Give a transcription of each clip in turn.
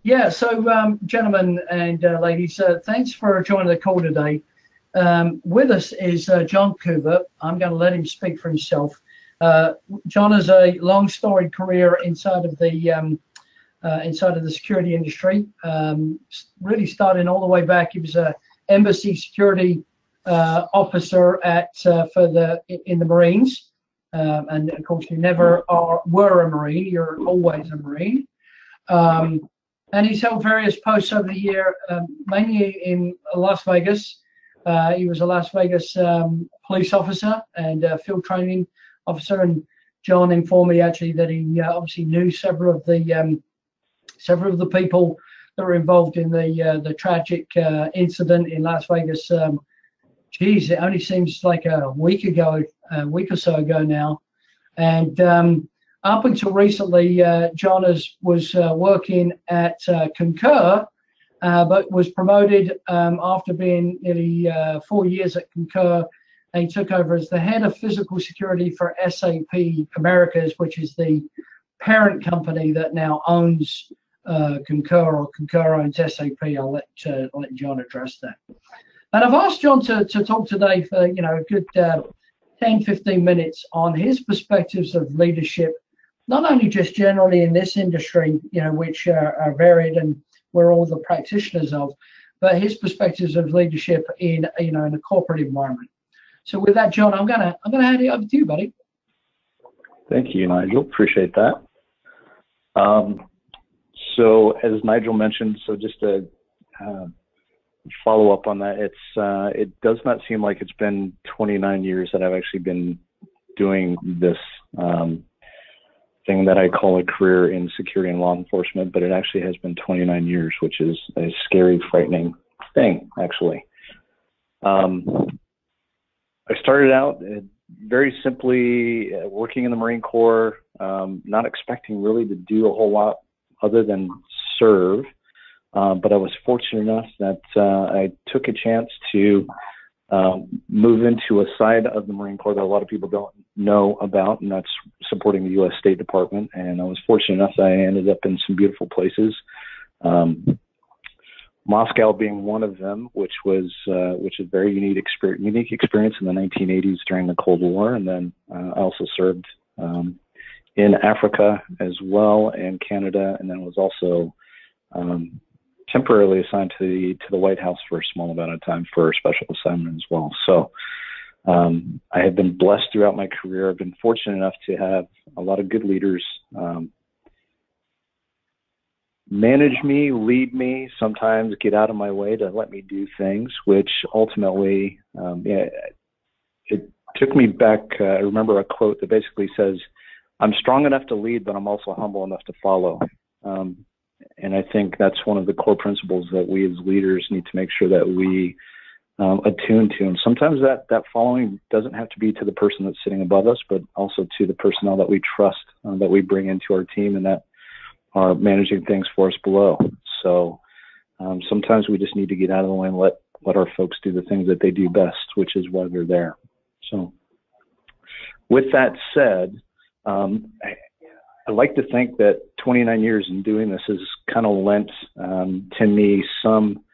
Yeah, so gentlemen and ladies, thanks for joining the call today. With us is John Coovert. I'm going to let him speak for himself. John has a long storied career inside of the security industry. Really starting all the way back, he was a embassy security officer in the Marines, and of course you never were a Marine. You're always a Marine. And he's held various posts over the year, mainly in Las Vegas. He was a Las Vegas police officer and field training officer. And John informed me actually that he obviously knew several of the people that were involved in the tragic incident in Las Vegas. Geez, it only seems like a week or so ago now. And up until recently, John was working at Concur, but was promoted after being nearly 4 years at Concur, and he took over as the head of physical security for SAP Americas, which is the parent company that now owns Concur, or Concur owns SAP. I'll let John address that. And I've asked John to talk today for a good 10-15 minutes on his perspectives of leadership, not only just generally in this industry, which are varied and we're all the practitioners of, but his perspectives of leadership in a corporate environment. So with that, John, I'm gonna hand it over to you, buddy. Thank you, Nigel. Appreciate that. So as Nigel mentioned, so just to follow up on that, it does not seem like it's been 29 years that I've actually been doing this thing that I call a career in security and law enforcement, but it actually has been 29 years, which is a scary, frightening thing, actually. I started out very simply working in the Marine Corps, not expecting really to do a whole lot other than serve, but I was fortunate enough that I took a chance to move into a side of the Marine Corps that a lot of people don't know about, and that's supporting the U.S. State Department. And I was fortunate enough that I ended up in some beautiful places, Moscow being one of them, which was a very unique experience in the 1980s during the Cold War. And then I also served in Africa as well, and Canada, and then was also temporarily assigned to the White House for a small amount of time for a special assignment as well. So I have been blessed throughout my career. I've been fortunate enough to have a lot of good leaders manage me, lead me, sometimes get out of my way to let me do things, which ultimately, it took me back. I remember a quote that basically says, "I'm strong enough to lead, but I'm also humble enough to follow." And I think that's one of the core principles that we as leaders need to make sure that we attune to. And sometimes that following doesn't have to be to the person that's sitting above us, but also to the personnel that we trust, that we bring into our team and that are managing things for us below. So sometimes we just need to get out of the way and let our folks do the things that they do best, which is why they're there. So with that said, I like to think that 29 years in doing this has kind of lent to me some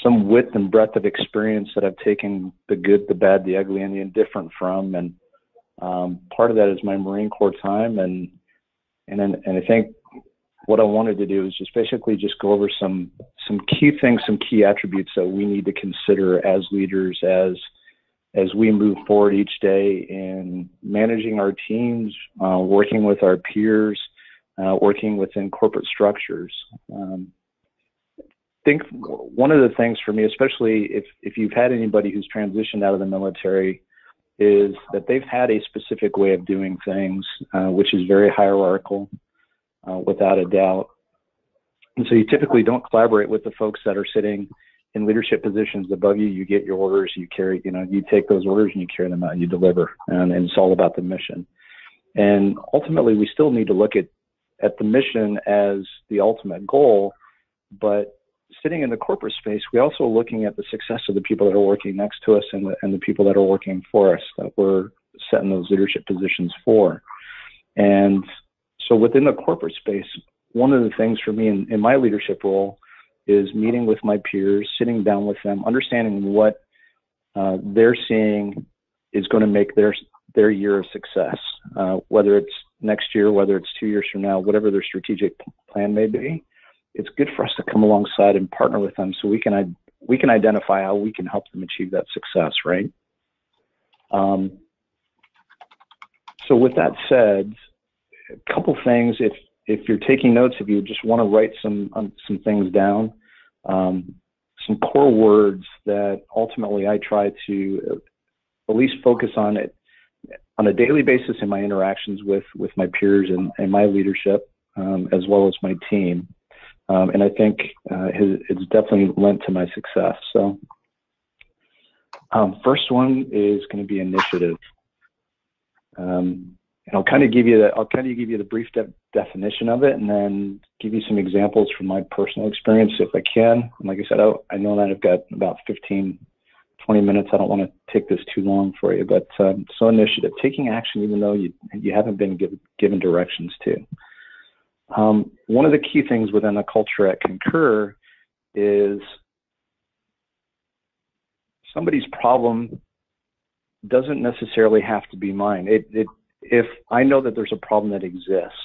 width and breadth of experience that I've taken the good, the bad, the ugly, and the indifferent from. And part of that is my Marine Corps time. And I think what I wanted to do is just basically just go over some key things, some key attributes that we need to consider as leaders as we move forward each day in managing our teams, working with our peers, working within corporate structures. I think one of the things for me, especially if you've had anybody who's transitioned out of the military, is that they've had a specific way of doing things, which is very hierarchical, without a doubt. And so you typically don't collaborate with the folks that are sitting in leadership positions above you. You get your orders, you take those orders and you carry them out and you deliver. And it's all about the mission. And ultimately, we still need to look at the mission as the ultimate goal, but sitting in the corporate space, we're also looking at the success of the people that are working next to us and the people that are working for us, that we're setting those leadership positions for. And so within the corporate space, one of the things for me in my leadership role is meeting with my peers, sitting down with them, understanding what they're seeing is going to make their year of success, whether it's next year, whether it's 2 years from now, whatever their strategic plan may be. It's good for us to come alongside and partner with them so we can identify how we can help them achieve that success, right? So with that said, a couple things. If you're taking notes, if you just want to write some things down, some core words that ultimately I try to at least focus on it on a daily basis in my interactions with my peers and my leadership, as well as my team. And I think it's definitely lent to my success. So first one is going to be initiative. And I'll kind of give you the brief definition of it, and then give you some examples from my personal experience if I can. And like I said, I know that I've got about 15, 20 minutes. I don't want to take this too long for you, but so initiative, taking action even though you haven't been given directions to. One of the key things within the culture at Concur is somebody's problem doesn't necessarily have to be mine. If I know that there's a problem that exists,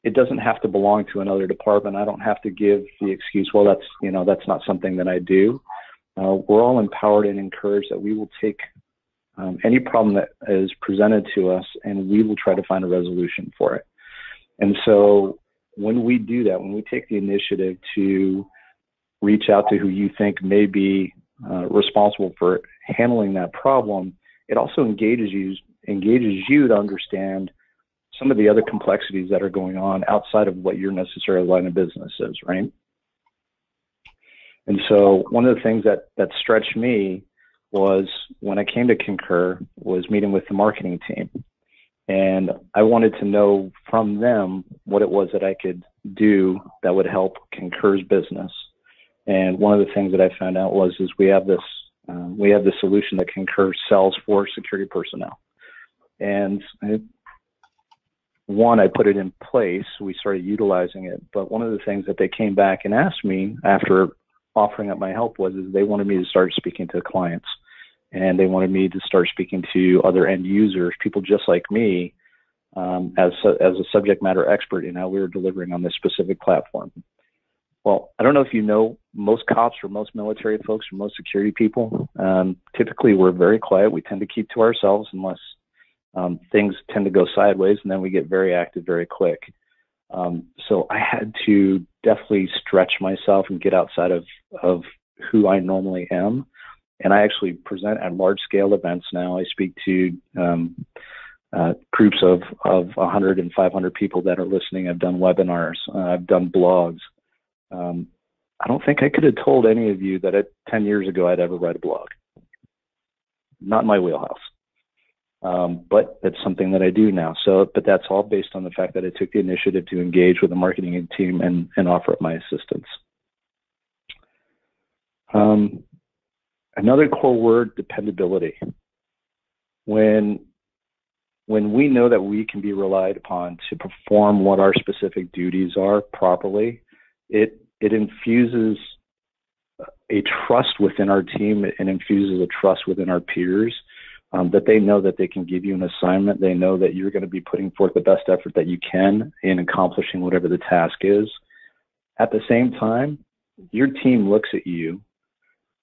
it doesn't have to belong to another department. I don't have to give the excuse, well, that's not something that I do. We're all empowered and encouraged that we will take any problem that is presented to us and we will try to find a resolution for it. And so when we do that, when we take the initiative to reach out to who you think may be responsible for handling that problem, it also engages you to understand some of the other complexities that are going on outside of what your necessary line of business is, right? And so one of the things that stretched me was when I came to Concur was meeting with the marketing team. And I wanted to know from them what it was that I could do that would help Concur's business. And one of the things that I found out is we have this solution that Concur sells for security personnel. And I put it in place. We started utilizing it. But one of the things that they came back and asked me after offering up my help is they wanted me to start speaking to clients. And they wanted me to start speaking to other end users, people just like me, as a subject matter expert in how we were delivering on this specific platform. Well, I don't know if you know, most cops or most military folks or most security people, typically we're very quiet. We tend to keep to ourselves unless things tend to go sideways, and then we get very active very quick. So I had to definitely stretch myself and get outside of who I normally am. And I actually present at large-scale events now. I speak to groups of 100 and 500 people that are listening. I've done webinars. I've done blogs. I don't think I could have told any of you that 10 years ago I'd ever write a blog. Not in my wheelhouse. But it's something that I do now. But that's all based on the fact that I took the initiative to engage with the marketing team and offer up my assistance. Another core word, dependability. When we know that we can be relied upon to perform what our specific duties are properly, it infuses a trust within our team and infuses a trust within our peers, that they know that they can give you an assignment. They know that you're going to be putting forth the best effort that you can in accomplishing whatever the task is. At the same time, your team looks at you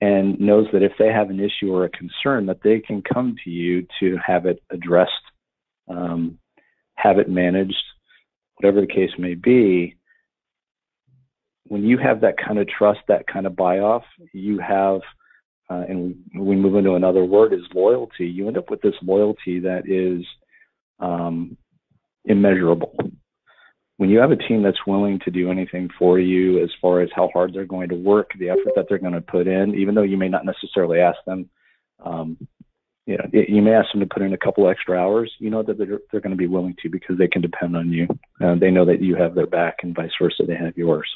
and knows that if they have an issue or a concern, that they can come to you to have it addressed, have it managed, whatever the case may be. When you have that kind of trust, that kind of buy-off, you have, and we move into another word, is loyalty. You end up with this loyalty that is immeasurable. When you have a team that's willing to do anything for you as far as how hard they're going to work, the effort that they're going to put in, even though you may not necessarily ask them, you may ask them to put in a couple extra hours, you know that they're going to be willing to because they can depend on you. They know that you have their back and vice versa, they have yours.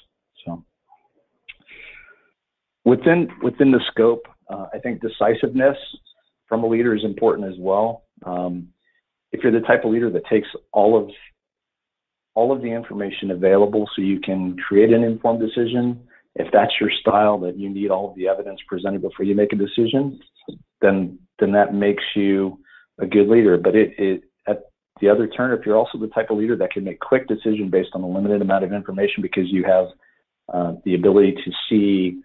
So within the scope, I think decisiveness from a leader is important as well. If you're the type of leader that takes all of all of the information available so you can create an informed decision. If that's your style, that you need all of the evidence presented before you make a decision, then that makes you a good leader. But at the other turn, if you're also the type of leader that can make quick decisions based on a limited amount of information because you have the ability to see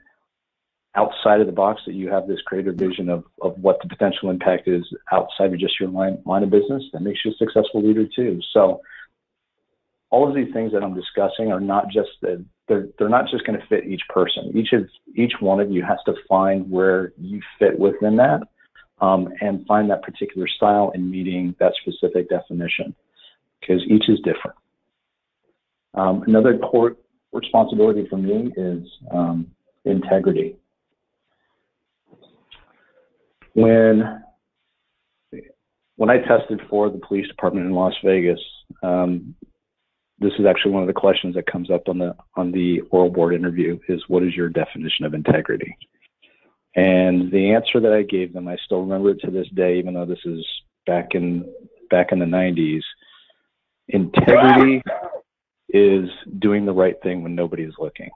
outside of the box, that you have this creative vision of what the potential impact is outside of just your line of business, that makes you a successful leader too. So all of these things that I'm discussing are not just they're not just going to fit each person. Each one of you has to find where you fit within that, and find that particular style in meeting that specific definition, because each is different. Another core responsibility for me is integrity. When I tested for the police department in Las Vegas, this is actually one of the questions that comes up on the oral board interview is, what is your definition of integrity? And the answer that I gave them, I still remember it to this day, even though this is back in the 90s. Integrity is doing the right thing when nobody's looking.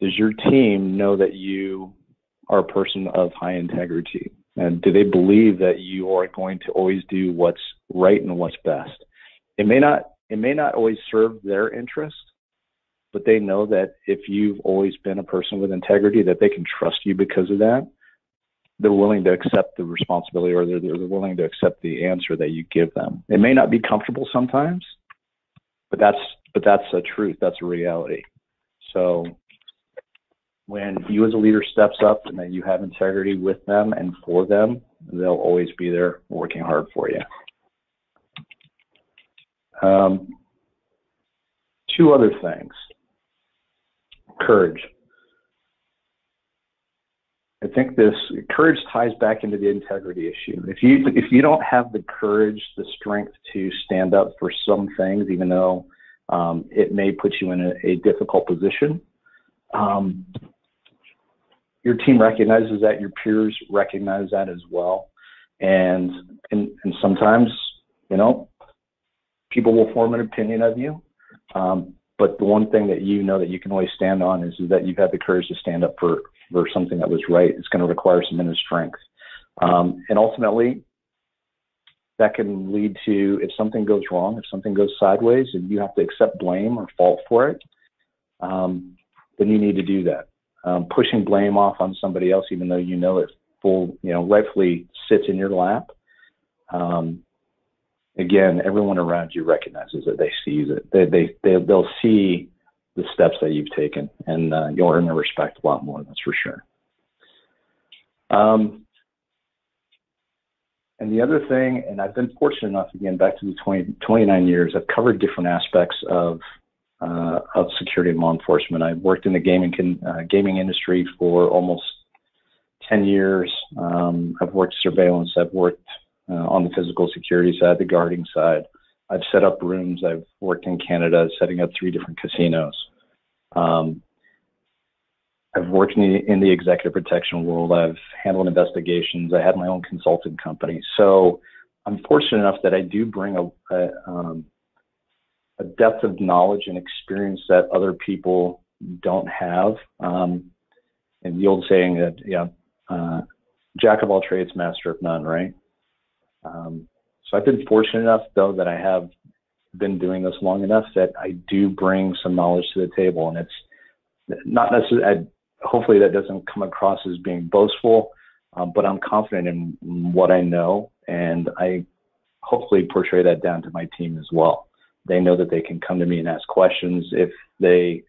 Does your team know that you are a person of high integrity? And do they believe that you are going to always do what's right and what's best? It may not always serve their interest, but they know that if you've always been a person with integrity, that they can trust you because of that. They're willing to accept the responsibility, or they're willing to accept the answer that you give them. It may not be comfortable sometimes, but that's a truth. That's a reality. So when you as a leader steps up and that you have integrity with them and for them, they'll always be there working hard for you. Two other things. Courage. I think this courage ties back into the integrity issue. If you don't have the courage, the strength to stand up for some things, even though it may put you in a difficult position, your team recognizes that, your peers recognize that as well, and sometimes, people will form an opinion of you. But the one thing that you know that you can always stand on is that you've had the courage to stand up for something that was right. It's going to require some inner strength. And ultimately, that can lead to, if something goes wrong, if something goes sideways and you have to accept blame or fault for it, then you need to do that. Pushing blame off on somebody else, even though it rightfully sits in your lap. Again, everyone around you recognizes it. They see it. They'll see the steps that you've taken, and you'll earn their respect a lot more. That's for sure. And the other thing, and I've been fortunate enough, again, back to the 29 years, I've covered different aspects of security and law enforcement. I've worked in the gaming industry for almost 10 years. I've worked surveillance. I've worked on the physical security side, the guarding side. I've set up rooms. I've worked in Canada setting up 3 different casinos. I've worked in the executive protection world. I've handled investigations. I had my own consulting company. So I'm fortunate enough that I do bring a depth of knowledge and experience that other people don't have. And the old saying that, jack of all trades, master of none, right? So I've been fortunate enough, though, that I have been doing this long enough that I do bring some knowledge to the table. And it's not necessarily, hopefully that doesn't come across as being boastful, but I'm confident in what I know, and I hopefully portray that down to my team as well. They know that they can come to me and ask questions if they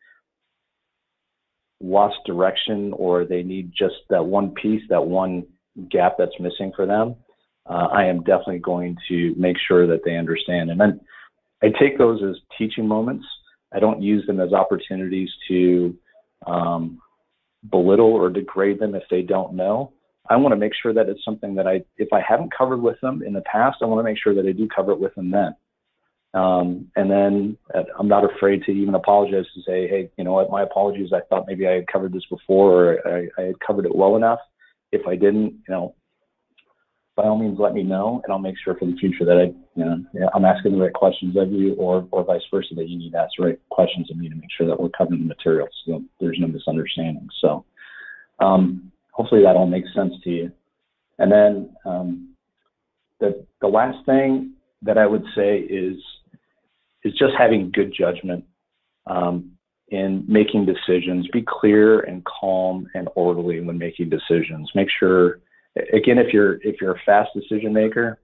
lost direction or they need just that one piece, that one gap that's missing for them. I am definitely going to make sure that they understand. And then I take those as teaching moments. I don't use them as opportunities to belittle or degrade them if they don't know. I want to make sure that it's something that if I haven't covered with them in the past, I want to make sure that I do cover it with them then. And then I'm not afraid to even apologize to say, hey, you know what, my apologies. I thought maybe I had covered this before, or I had covered it well enough. If I didn't, by all means let me know, and I'll make sure for the future that I'm asking the right questions of you, or vice versa, that you need to ask the right questions of me to make sure that we're covering the materials so there's no misunderstanding. So hopefully that all makes sense to you. And then the last thing that I would say is just having good judgment in making decisions. Be clear and calm and orderly when making decisions. Make sure, again, if you're a fast decision maker,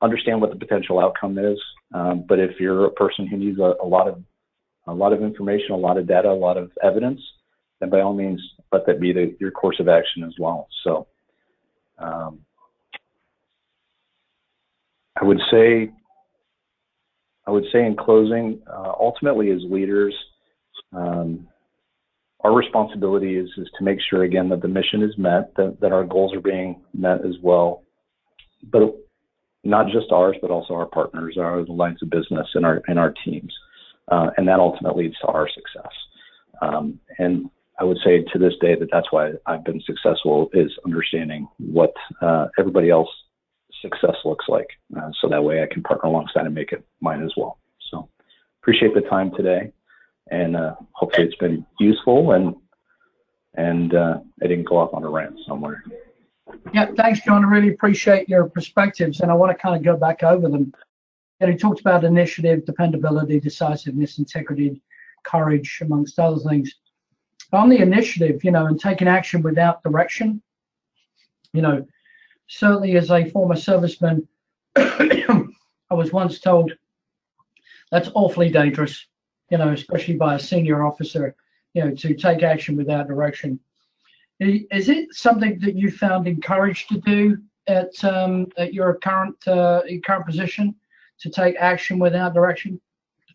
understand what the potential outcome is. But if you're a person who needs a lot of information, a lot of data, a lot of evidence, then by all means let that be your course of action as well. So I would say in closing, ultimately as leaders, our responsibility is to make sure, again, that the mission is met, that our goals are being met as well, but not just ours, but also our partners, our lines of business, and our teams, and that ultimately leads to our success. And I would say to this day that's why I've been successful, is understanding what everybody else success looks like, so that way I can partner alongside and make it mine as well. So appreciate the time today, and hopefully it's been useful, and I didn't go off on a rant somewhere. Yeah, thanks, John. I really appreciate your perspectives, and I want to kind of go back over them. And he talked about initiative, dependability, decisiveness, integrity, courage, amongst other things. On the initiative, and taking action without direction, certainly as a former serviceman, I was once told that's awfully dangerous, especially by a senior officer, to take action without direction. Is it something that you found encouraged to do at your current position, to take action without direction?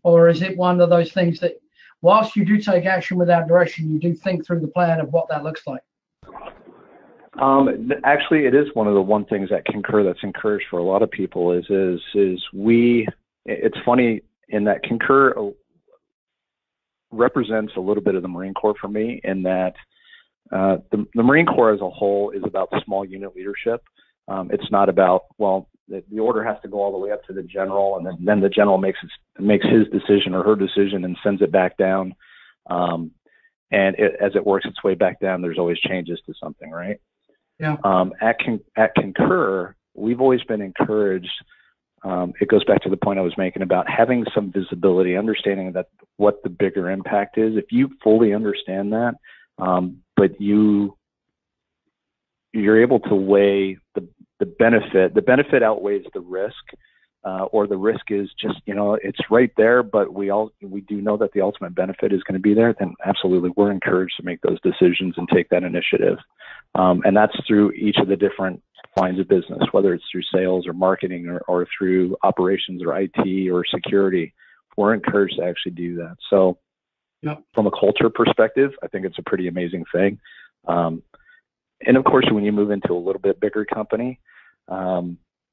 Or is it one of those things that whilst you do take action without direction, you do think through the plan of what that looks like? Actually, it is one of the things that Concur that's encouraged for a lot of people is it's funny in that Concur represents a little bit of the Marine Corps for me, in that the Marine Corps as a whole is about small unit leadership. It's not about, the order has to go all the way up to the general, and then the general makes his decision or her decision and sends it back down. And as it works its way back down, there's always changes to something, right? Yeah. At Concur, we've always been encouraged. It goes back to the point I was making about having some visibility, understanding that what the bigger impact is. If you fully understand that, but you're able to weigh the benefit outweighs the risk, or the risk is just, it's right there, but we do know that the ultimate benefit is going to be there, then absolutely we're encouraged to make those decisions and take that initiative. And that's through each of the different lines of business, whether it's through sales or marketing or through operations or IT or security. We're encouraged to actually do that. So from a culture perspective, I think it's a pretty amazing thing. And of course, when you move into a little bit bigger company,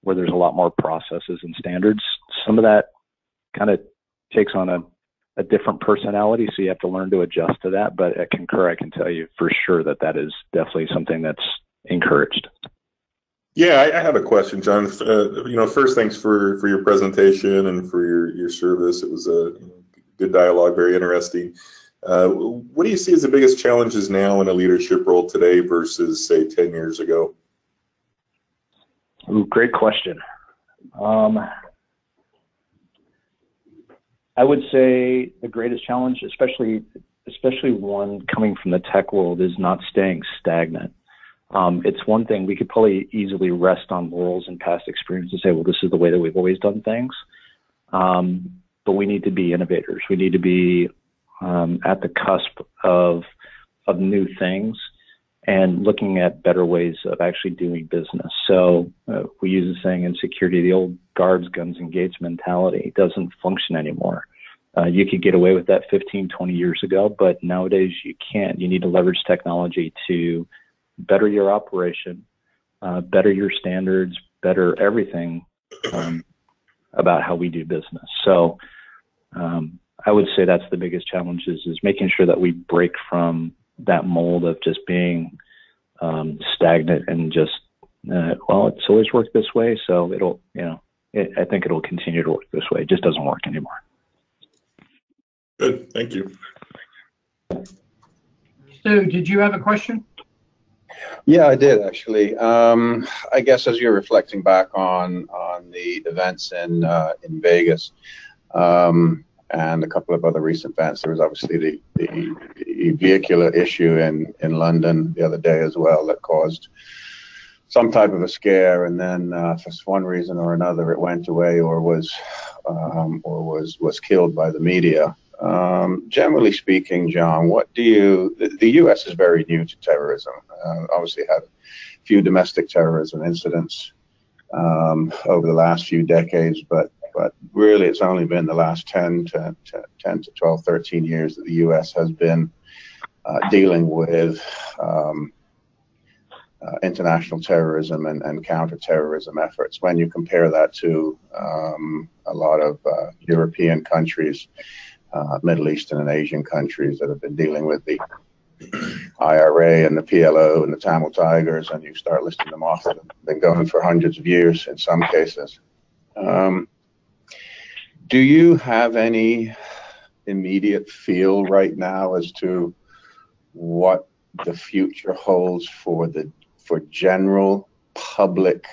where there's a lot more processes and standards, some of that kind of takes on a different personality, so you have to learn to adjust to that. But at Concur, I can tell you for sure that is definitely something that's encouraged. Yeah, I have a question, John. First, thanks for your presentation and for your service. It was a good dialogue, very interesting. What do you see as the biggest challenges now in a leadership role today versus, say, 10 years ago? Ooh, great question. I would say the greatest challenge, especially one coming from the tech world, is not staying stagnant. It's one thing we could probably easily rest on laurels and past experience and say, well, this is the way that we've always done things. But we need to be innovators. We need to be at the cusp of new things and looking at better ways of actually doing business. So we use the saying in security, the old guards, guns, and gates mentality doesn't function anymore. You could get away with that 15, 20 years ago, but nowadays you can't. You need to leverage technology to better your operation, better your standards, better everything about how we do business. So I would say that's the biggest challenge is making sure that we break from that mold of just being stagnant and just well, it's always worked this way, so it'll, I think it'll continue to work this way. It just doesn't work anymore. Good, thank you. Stu, did you have a question? Yeah, I did actually. I guess as you're reflecting back on the events in Vegas and a couple of other recent events, there was obviously the vehicular issue in London the other day as well that caused some type of a scare, and then for one reason or another it went away or was killed by the media. Generally speaking, John, what do you, the U.S. is very new to terrorism, obviously had a few domestic terrorism incidents over the last few decades, but really it's only been the last 10 to 12, 13 years that the U.S. has been dealing with international terrorism and counterterrorism efforts. When you compare that to a lot of European countries, Middle Eastern and Asian countries that have been dealing with the IRA and the PLO and the Tamil Tigers, and you start listing them off, that have been going for hundreds of years in some cases. Do you have any immediate feel right now as to what the future holds for general public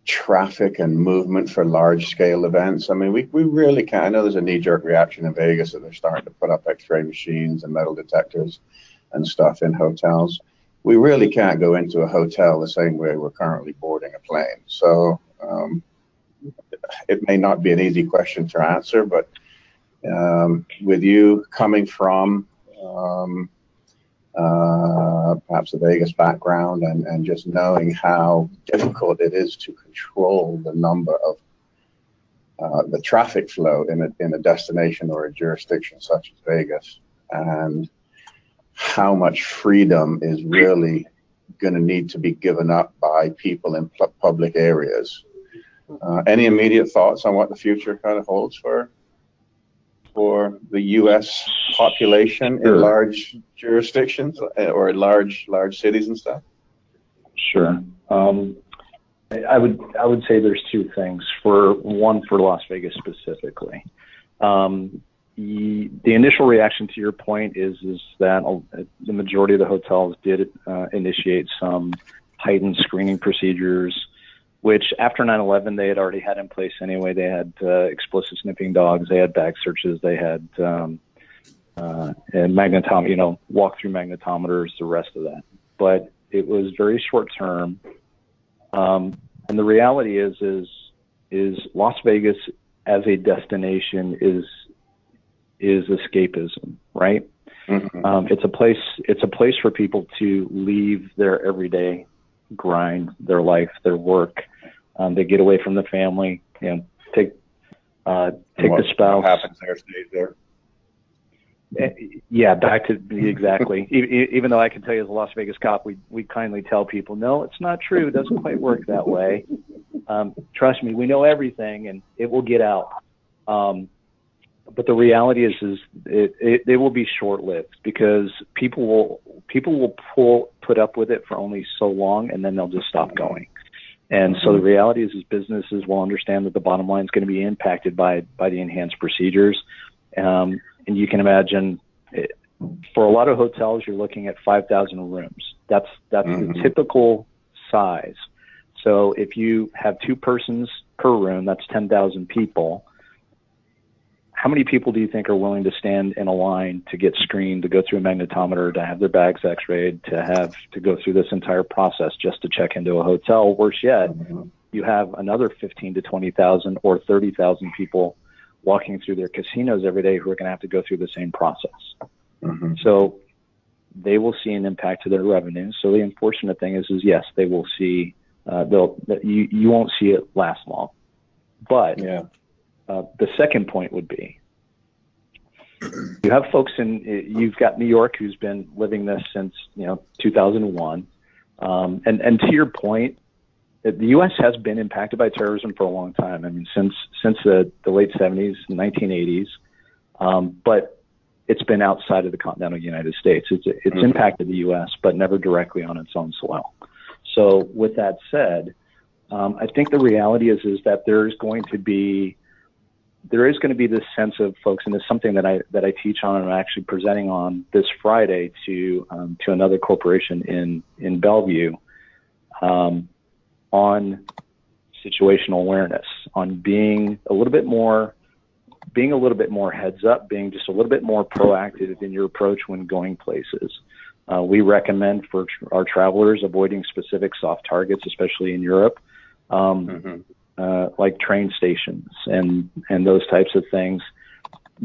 traffic and movement for large-scale events? I mean, we really can't. I know there's a knee-jerk reaction in Vegas that they're starting to put up X-ray machines and metal detectors and stuff in hotels. We really can't go into a hotel the same way we're currently boarding a plane. So it may not be an easy question to answer, but with you coming from perhaps a Vegas background and just knowing how difficult it is to control the number of the traffic flow in a destination or a jurisdiction such as Vegas, and how much freedom is really going to need to be given up by people in public areas. Any immediate thoughts on what the future kind of holds for the U.S. population in large jurisdictions or in large cities and stuff? Sure. I would say there's two things. For Las Vegas specifically, the initial reaction to your point is that the majority of the hotels did initiate some heightened screening procedures, which after 9/11 they had already had in place anyway. They had explosive sniffing dogs, they had bag searches, they had walk-through magnetometers, the rest of that. But it was very short term, and the reality is Las Vegas as a destination is escapism, right? Mm-hmm. It's a place for people to leave their everyday grind, their life, their work. They get away from the family, take the spouse. What happens there stays there. Yeah, back to exactly. Even though I can tell you as a Las Vegas cop, we kindly tell people, no, it's not true. It doesn't quite work that way. Trust me, we know everything, and it will get out. But the reality is it will be short-lived, because people will put up with it for only so long, and then they'll just stop going. And so the reality is businesses will understand that the bottom line is going to be impacted by the enhanced procedures. And you can imagine, for a lot of hotels, you're looking at 5,000 rooms. That's the typical size. So if you have 2 persons per room, that's 10,000 people. How many people do you think are willing to stand in a line to get screened, to go through a magnetometer, to have their bags x-rayed, to go through this entire process just to check into a hotel? Worse yet, you have another 15 to 20,000 or 30,000 people walking through their casinos every day who are going to have to go through the same process. Mm-hmm. So they will see an impact to their revenue. So the unfortunate thing is yes, they will see, you won't see it last long. But the second point would be, you have folks you've got New York who's been living this since 2001, and to your point, the U.S. has been impacted by terrorism for a long time. I mean, since the late 70s, 1980s, but it's been outside of the continental United States. It's impacted the U.S., but never directly on its own soil. So with that said, I think the reality is that there is going to be this sense of folks, and it's something that I teach on and I'm actually presenting on this Friday to another corporation in Bellevue, on situational awareness, on being a little bit more heads up, being just a little bit more proactive in your approach when going places. We recommend for our travelers avoiding specific soft targets, especially in Europe, like train stations and those types of things,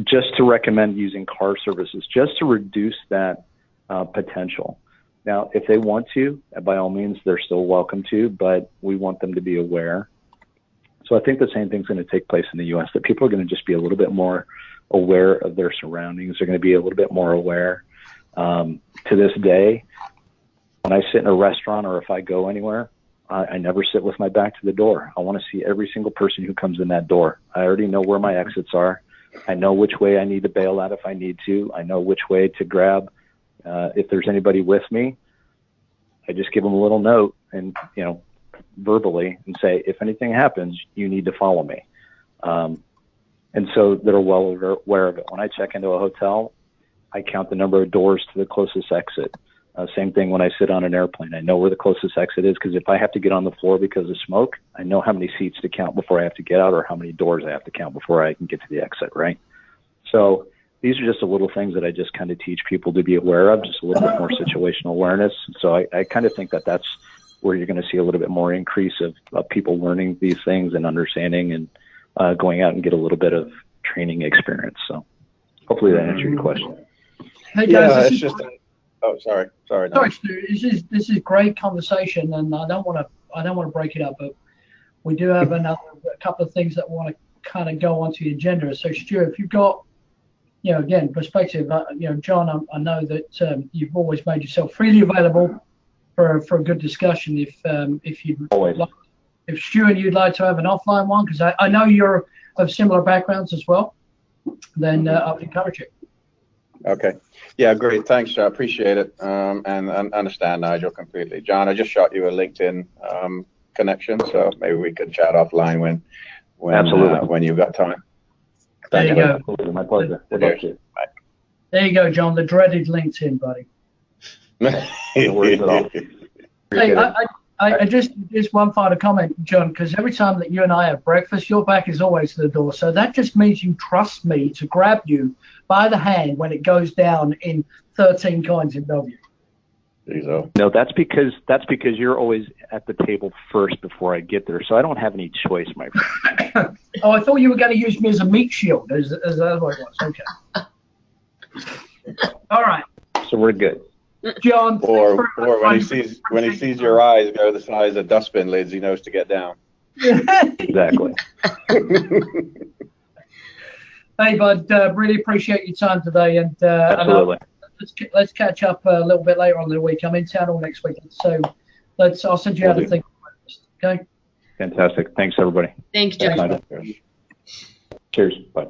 just to recommend using car services, just to reduce that potential. Now, if they want to, by all means, they're still welcome to, but we want them to be aware. So I think the same thing's going to take place in the U.S., that people are going to just be a little bit more aware of their surroundings. They're going to be a little bit more aware. To this day, when I sit in a restaurant or if I go anywhere, I never sit with my back to the door. I want to see every single person who comes in that door. I already know where my exits are. I know which way I need to bail out if I need to. I know which way to grab. If there's anybody with me, I just give them a little note and, verbally, and say, if anything happens, you need to follow me. And so they're well aware of it. When I check into a hotel, I count the number of doors to the closest exit. Same thing when I sit on an airplane. I know where the closest exit is, because if I have to get on the floor because of smoke, I know how many seats to count before I have to get out, or how many doors I have to count before I can get to the exit, right? So these are just the little things that I just kind of teach people to be aware of, just a little bit more situational awareness. So I kind of think that that's where you're going to see a little bit more increase of people learning these things and understanding and going out and get a little bit of training experience. So hopefully that answered your question. Hey guys, sorry. Sorry, Stu. This is great conversation, and I don't want to break it up, but we do have a couple of things that want to kind of go onto the agenda. So Stu, if you've got, again, perspective, John, I know that you've always made yourself freely available for a good discussion. If you'd like, if Stu and you'd like to have an offline one, because I know you're of similar backgrounds as well, then I'll encourage it. Okay. Yeah, great. Thanks, Joe. I appreciate it. And understand, Nigel, completely. John, I just shot you a LinkedIn connection, so maybe we could chat offline when you've got time. There you go. Absolutely. My pleasure. There you go, John. The dreaded LinkedIn, buddy. No worries at all. Hey, I just one final comment, John, because every time that you and I have breakfast, your back is always to the door. So that just means you trust me to grab you by the hand when it goes down in 13 coins in Bellevue. No, that's because you're always at the table first before I get there, so I don't have any choice, my friend. Oh, I thought you were going to use me as a meat shield. As that what it was? Okay. All right. So we're good. John. Or when he sees your eyes go the size of dustbin lids, he knows to get down. Exactly. Hey, bud. Really appreciate your time today, and absolutely. Let's catch up a little bit later on in the week. I'm in town all next week, so I'll send you out a thing. Okay. Fantastic. Thanks, everybody. Thanks, John. Cheers. Bye.